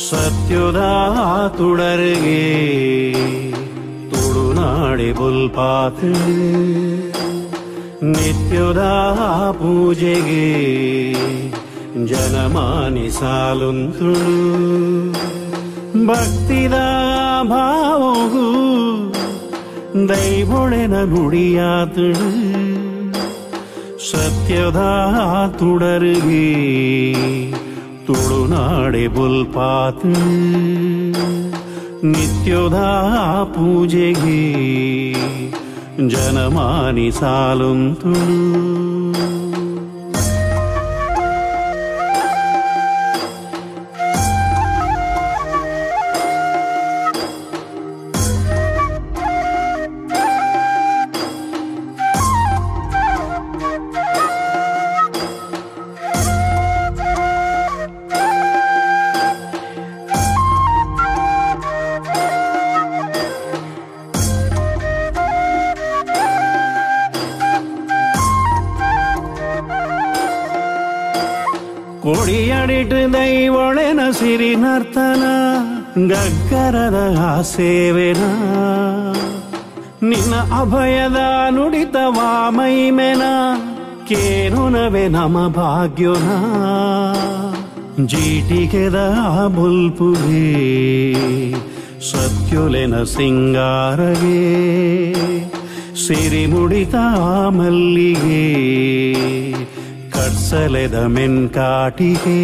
ಸತ್ಯದ ತುಡರಿಗೆ ತುಳುನಾಡಿ ಬುಲ್ಪಾತ್ ನಿತ್ಯದ ಪೂಜೆಗೆ ಜನಮಾನಿ ಸಾಲುಂತುಳು ಭಕ್ತಿದ ಭಾವಗೂ ದೈವೊಳೆನ ನುಡಿಯಾತಳು ಸತ್ಯದ ತುಡರಿಗೆ ತುಳುನಾಡೆ ಬುಲ್ಪಾತ್ ನಿತ್ಯದ ಪೂಜೆಗೆ ಜನಮಾನಿ ಸಾಲುಂತುಳು ಕೊಡಿಯಡಿಟ್ಟು ದೈವೊಳೆನ ಸಿರಿ ನರ್ತನ ಗಗ್ಗರದ ಸೇವೆನ ನಿನ್ನ ಅಭಯದ ನುಡಿತವ ಮೈಮೆನ ಕೇನುನವೆ ನಮ ಭಾಗ್ಯೋನ ಜೀಟಿಗೆದ ಬುಲ್ಪುಗೆ ಸತ್ಯೊಲೆನ ಸಿಂಗಾರಗೆ ಸಿರಿ ಮುಡಿತ ಮಲ್ಲಿಗೆ ಕರ್ಸಲೆದ ಮೆನ್ಕಾಟಿಗೆ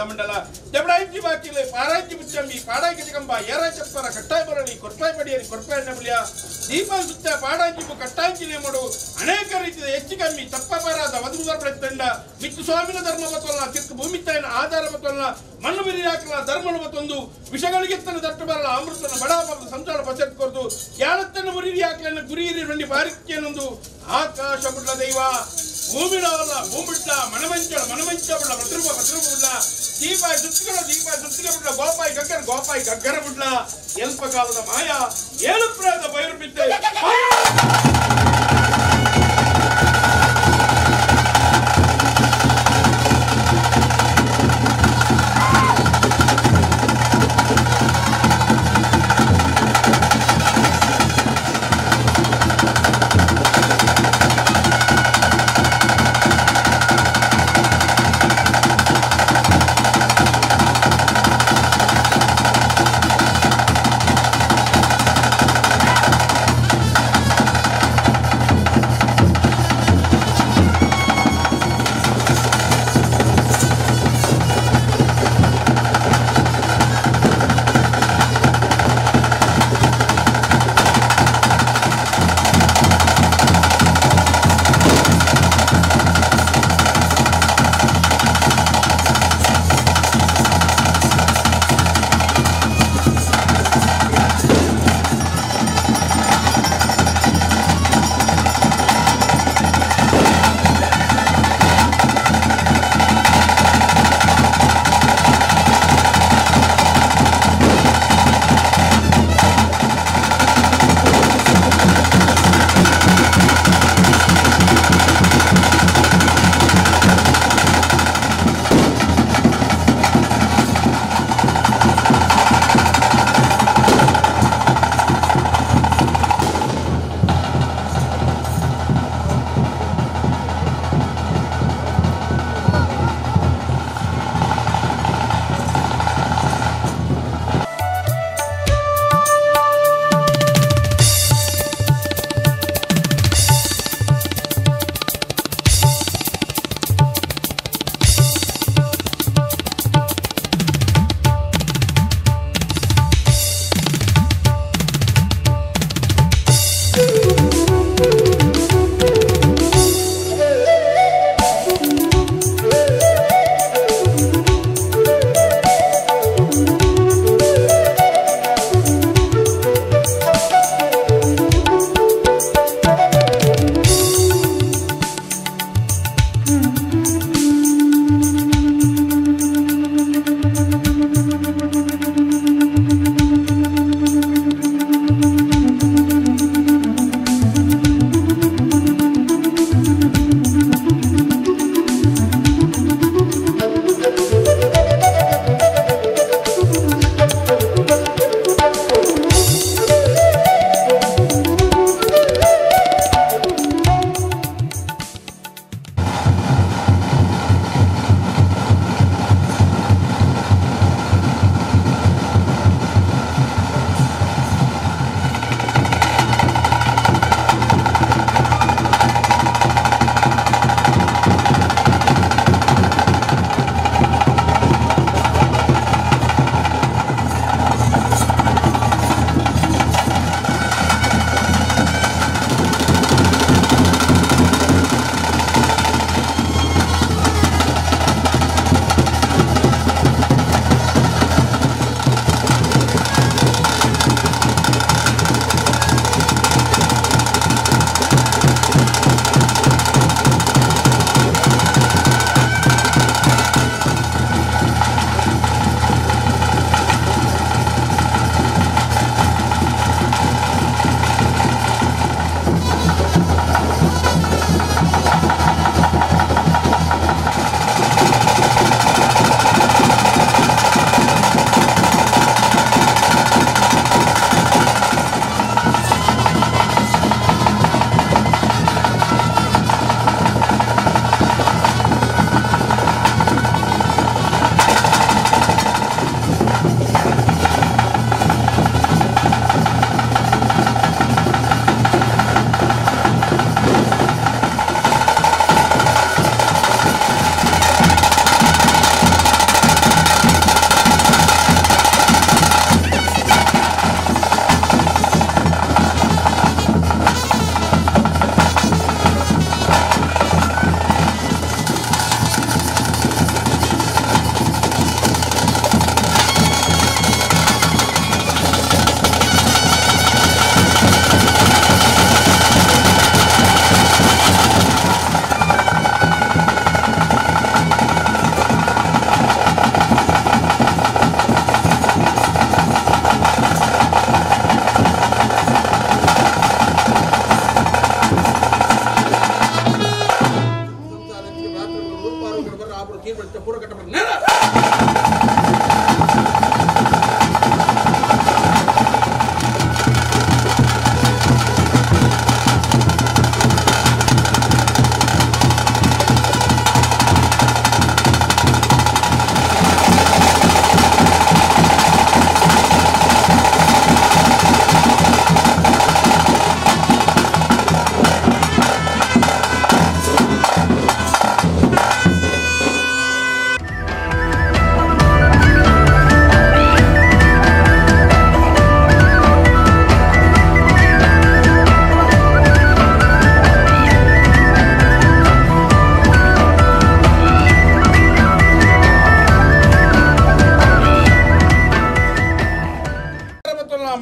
ಮಂಡಲ ದೆಬಡಾಯ್ತಿ ಬಾಕಿಲೆ ಪಾರಾಯ್ತಿ ಮುಚ್ಚಂಬಿ ಪಾಡಾಯ್ತಿ ಕಂಬ ಏರಾಯ್ತಿ ಚಪ್ಪರ ಕಟ್ಟಾಯ್ ಬರಲಿ ಕೊಟ್ಟಾಯ್ ಬಡಿಯರಿ ಕೊಟ್ಟಾಯ್ ನಬಲಿಯ ದೀಪ ಸುತ್ತ ಪಾಡಾಯ್ತಿ ಕಟ್ಟಾಯ್ತಿನೇ ಮಾಡು ಅನೇಕ ರೀತಿಯ ಹೆಚ್ಚು ಕಮ್ಮಿ ತಪ್ಪಬಾರದ ವಧುವರ ಪ್ರತಿದಂಡ ಮಿತ್ತು ಸ್ವಾಮಿನ ಧರ್ಮ ಬತ್ತಲ್ಲ ತಿರ್ಕು ಭೂಮಿ ತಾಯಿನ ಆಧಾರ ಬತ್ತಲ್ಲ ಮಣ್ಣು ಬಿರಿ ಹಾಕಲ ಧರ್ಮನ ಬತ್ತೊಂದು ವಿಷಗಳಿಗೆತ್ತನ ದಟ್ಟು ಬರಲ್ಲ ಅಮೃತನ ಬಡಾಬಾರದ ಸಂಚಾರ ಬಸೆಟ್ ಕೊರ್ದು ಯಾಳತ್ತನ್ನು ಮುರಿರಿ ಹಾಕಲನ್ನ ಗುರಿಯಿರಿ ಬಂಡಿ ಬಾರಿಕೆನೊಂದು ಆಕಾಶ ಬಿಡ್ಲ ದೈವ ಭೂಮಿಡವಲ್ಲ ಭೂಮಿಡ್ಲ ಮನಮಂಚಳ ಬಿಡ್ಲ ಭದ್ರೂಪ ಬಿಡ್ಲ ದೀಪಾಯಿ ಸುತ್ತಿಗೆ ಬಿಡ್ಲ ಗೋಪಾಯಿ ಗಗ್ಗರ ಬಿಡ್ಲ ಎಲ್ಪ ಕಾಲದ ಮಾಯ ಏಳು ಪ್ರಾಯದ ಬಯರು ಬಿದ್ದೆ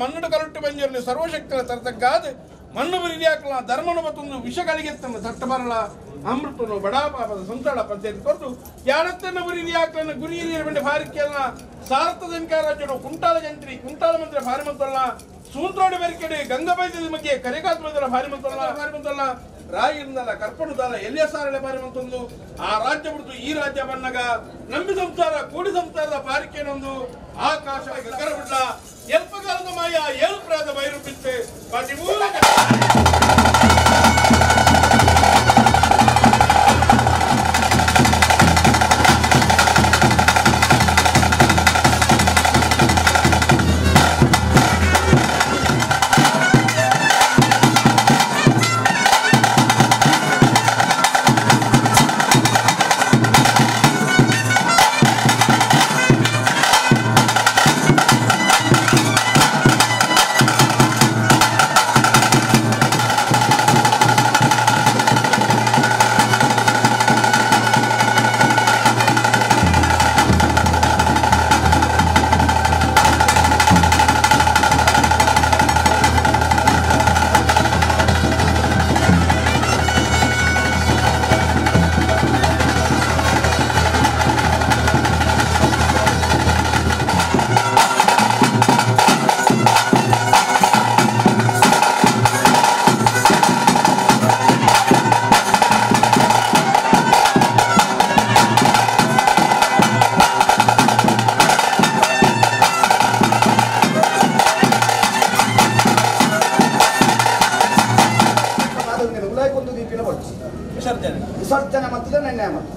ಮನ್ನಡು ಕರುಟ್ಟು ಬಂಜರ್ಲಿ ಸರ್ವಶಕ್ತಿಗಳ ತರತಕ್ಕಾದ ಮಣ್ಣು ಬಿರಿಯಾಕಲ ಧರ್ಮನ ಮತ್ತೊಂದು ವಿಷಗಳಿಗೆ ತನ್ನ ತಟ್ಟ ಬರಲ ಅಮೃತನು ಬಡಾ ಪಾಪದ ಸಂತಾಳ ಪಂಚಾಯತ್ ಕೊಟ್ಟು ಯಾರತ್ತನ್ನ ಬಿರಿಯಾಕಲನ್ನ ಗುರಿ ಹಿರಿಯರ ಬಂಡೆ ಭಾರಿಕೆಲ್ಲ ಸಾರಥ ಜನಕಾರಾಜ್ಯರು ಕುಂಟಾಲ ಜಂತ್ರಿ ಕುಂಟಾಲ ಮಂತ್ರ ಭಾರಿ ಮಂತಲ್ಲ ಸೂಂತ್ರೋಡಿ ಬೆರಿಕೆಡೆ ಗಂಗಬೈದ್ಯದ ಬಗ್ಗೆ ಕರೆಕಾತ್ ಮಂತ್ರ ಭಾರಿ ಮಂತಲ್ಲ ರಾಯಿಯಿಂದಲ್ಲ ಕರ್ಪಣದಲ್ಲ ಎಲ್ಲಿಯ ಸಾರಳೆ ಬಾರಿ ಮಂತೊಂದು ಆ ರಾಜ್ಯ ಬಿಡ್ತು ಈ ರಾಜ್ಯ ಬನ್ನಗ ನಂಬಿ ಸಂಸಾರ ಕೂಡಿ ಸಂಸಾರದ ಪಾರಿಕೆನೊಂದು ಆಕಾಶ ಗಗನ ಬಿಡ್ಲ ಎಲ್ಪಗಾಲದ ಮಾಯ ಏಳ್ಪ್ರಾದ ಬೈರು ಬಿತ್ತೆ ಪಾಟಿ ಮೂಲಕ ವಿಸರ್ಜನೆ ಮತ್ತು ನೆನ್ನೆ ಮತ್ತು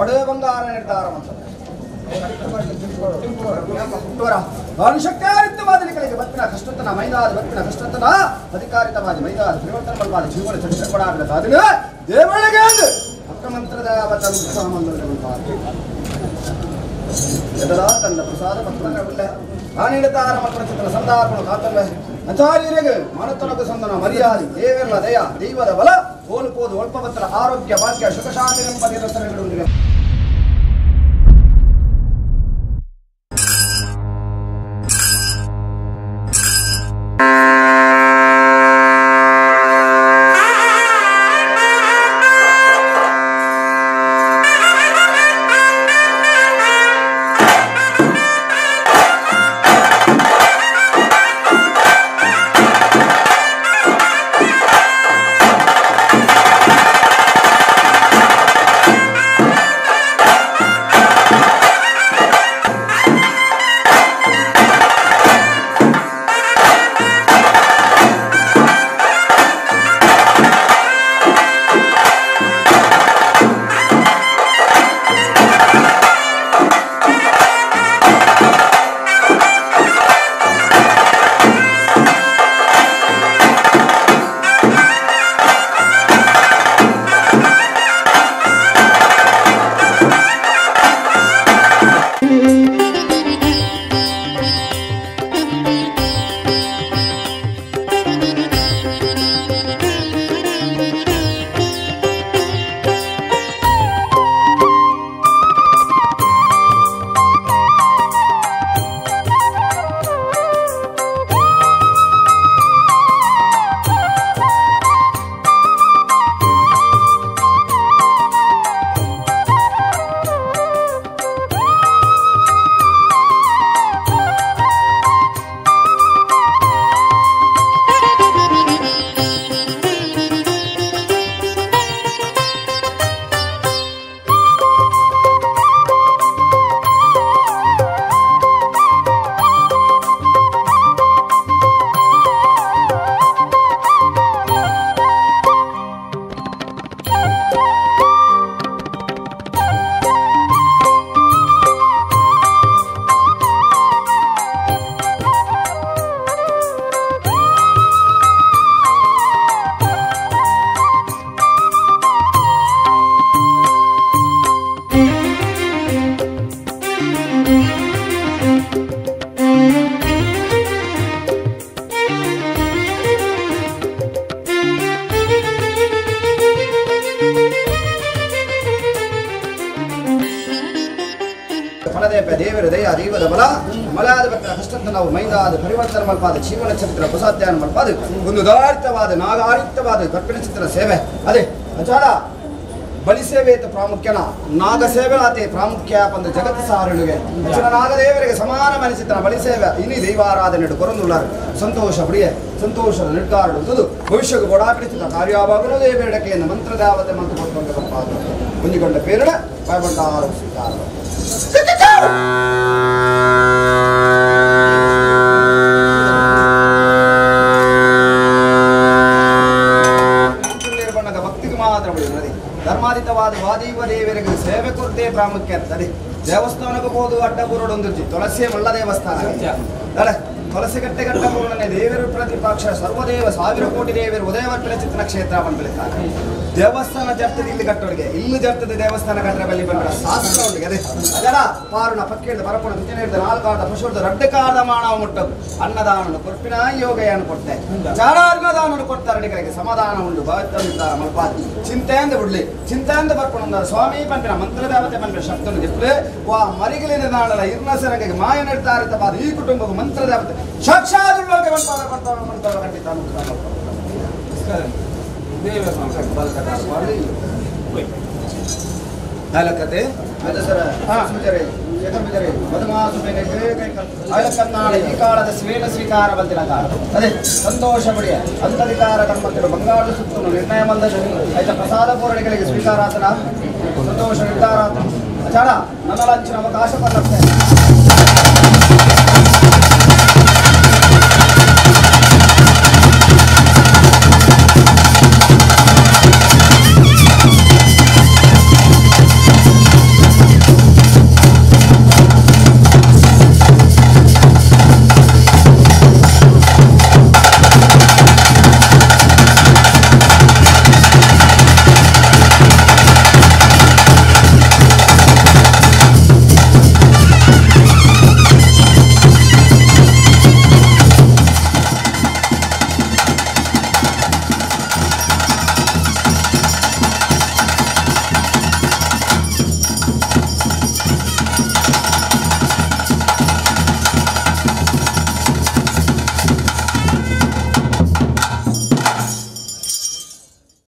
ಅಡುಗೆ ಬಂಗಾರ ನಿರ್ಧಾರ ಮತ್ತು ಶಕ್ತಿಯಾರಿತ್ಯವಾದಲಿಗಳಿಗೆ ಬತ್ತಿನ ಕಷ್ಟತನ ಮೈದಾದ ಬತ್ತಿನ ಕಷ್ಟತನ ಅಧಿಕಾರಿತವಾದ ಮೈದಾದ ಪರಿವರ್ತನ ಬಲವಾದ ಜೀವನ ಚಟುವಟಿಕೆ ಸಾಧನೆ ದೇವಳಿಗೆ ಅಕ್ಕಮಂತ್ರದ ತಂದ ಪ್ರಸಾದ ಪತ್ರಗಳಿಲ್ಲ ಆನಿಡತಾರ ಮಕ್ಕಳ ಚಿತ್ರ ಸಂದಾರ್ಪಣ ಕಾತಲ್ಲ ಆಚಾರ್ಯರಿಗೆ ಮನತನದ ಸಂದನ ಮರ್ಯಾದೆ ದೇವರ ದಯ ದೈವದ ಬಲ ಕೋಲ್ಪೋದು ಒಳ್ಪವತ್ತರ ಆರೋಗ್ಯ ಭಾಗ್ಯ ಸುಖ ಶಾಂತಿ ನೆಮ್ಮದಿ ರಚನೆಗಳೊಂದಿಗೆ ಫಲದೇಪ ದೇವರ ದಯ ದೈವದ ಬಲ ಮಲಾದ ಬೆಟ್ಟ ಕಷ್ಟಂತ ನಾವು ಮೈದಾದ ಪರಿವರ್ತನೆ ಮಲ್ಪಾದ ಜೀವನ ಚರಿತ್ರ ಹೊಸಾಧ್ಯಾನ ಮಲ್ಪಾದ ಒಂದು ದಾರಿತವಾದ ನಾಗಾರಿತವಾದ ಕರ್ಪಿಣ ಚಿತ್ರ ಸೇವೆ ಅದೇ ಅಚಾರ ಬಲಿ ಸೇವೆ ಪ್ರಾಮುಖ್ಯನ ನಾಗ ಸೇವೆಲಾತೆ ಪ್ರಾಮುಖ್ಯ ಬಂದ ಜಗತ್ತು ಸಾರಳುಗೆ ನಾಗದೇವರಿಗೆ ಸಮಾನ ಮನಸ್ಸಿತನ ಬಲಿ ಸೇವೆ ಇನಿ ದೈವಾರಾಧನೆ ಕೊರಂದುಳ್ಳಾರು ಸಂತೋಷ ಪ್ರಿಯ ಸಂತೋಷದ ನಿರ್ಧಾರಡುವುದು ಭವಿಷ್ಯಕ್ಕೆ ಗೋಡಾಪಿಡಿಸಿದ ಕಾರ್ಯವಾಗಲು ದೇವರಿಡಕೆಯನ್ನು ಮಂತ್ರದಾವತೆ ಮಂತ್ರ ಕೊಟ್ಟು ಮುಂಜಿಕೊಂಡ ಪೇರಣ ಭಯಪಟ್ಟ ಆರೋಪಿಸಿದ್ದಾರೆ ಭಕ್ತಿಗೆ ಮಾತ್ರ ಬೆಳೆಯುತ್ತದೆ ಧರ್ಮಾದಿತವಾದ ವಾದೀವ ದೇವರಿಗೆ ಸೇವೆ ಕೊರತೆ ಪ್ರಾಮುಖ್ಯ ಅಂತದೆ ದೇವಸ್ಥಾನಕ್ಕೆ ಹೋದು ಅಡ್ಡ ಬುರುಡೊಂದು ತುಳಸಿ ಮಲ್ಲ ದೇವಸ್ಥಾನ ತುಳಸಿ ಗಟ್ಟೆ ಗಟ್ಟ ಪೂರ್ಣನೆ ದೇವರು ಪ್ರತಿಪಕ್ಷ ಸರ್ವದೇವ 1000 ಕೋಟಿ ದೇವರು ಉದಯವರ್ಪಣೆ ಚಿತ್ರ ಕ್ಷೇತ್ರ ಬಂದ್ಬಿಡ್ತಾರೆ ದೇವಸ್ಥಾನ ಜರ್ತದೆ ಇಲ್ಲಿ ಕಟ್ಟೋರಿಗೆ ಇಲ್ಲಿ ಜರ್ತದೆ ದೇವಸ್ಥಾನ ಕಟ್ಟರೆ ಬಲ್ಲಿ ಬಂದ ಶಾಸ್ತ್ರ ಉಂಟು ಅದೇ ಅದರ ಪಾರುಣ ಪಕ್ಕಿಡ್ದ ಪರಪುಣ ಕುಚಿನಿಡ್ದ ನಾಲ್ಕಾದ ಪಶುಡ್ದ ರಡ್ಡ ಕಾದ ಮಾನವ ಮುಟ್ಟದು ಅನ್ನದಾನನು ಕೊರ್ಪಿನ ಯೋಗಯನ್ನು ಕೊಡ್ತೆ ಚಾರಾರ್ಗದಾನನು ಕೊಡ್ತಾರೆ ಅಡಿಗರಿಗೆ ಸಮಾಧಾನ ಉಂಟು ಭಗವಂತ ಮಲ್ಪಾತಿ ಚಿಂತೆಯಿಂದ ಬಿಡ್ಲಿ ಚಿಂತೆಯಿಂದ ಬರ್ಕೊಂಡು ಸ್ವಾಮಿ ಪಂಪಿನ ಮಂತ್ರದೇವತೆ ಪಂಪಿನ ಶಬ್ದನು ದಿಪ್ಪಲೆ ವಾ ಮರಿಗಲಿನ ನಾಳಲ ಇರ್ನಸರಂಗೆ ಮಾಯ ನೆಡ್ತಾ ಇರ್ತವಾದ ಈ ಕುಟುಂಬಕ್ಕೆ ಮಂತ್ರದೇವತೆ ಸಾಕ್ಷಾತ್ ಖಂಡಿತ ಕತೆ ಈ ಕಾಲದ ಸ್ವೇನ ಸ್ವೀಕಾರ ಬಂದಿನ ಕಾಲ ಅದೇ ಸಂತೋಷ ಪಡಿಯ ಅಂತಧಿಕಾರ ತಮ್ಮಂತಿರು ಬಂಗಾಳದ ಸುತ್ತನು ನಿರ್ಣಯ ಬಂದದ್ದು ಆಯ್ತಾ ಪ್ರಸಾದ ಪೂರಣಿಗಳಿಗೆ ಸ್ವೀಕಾರಾತನ ಸಂತೋಷ ನಿರ್ಧಾರ ಅಚಾರ ನನ್ನ ಲಂಚಿನ ಅವಕಾಶ ಬರುತ್ತೆ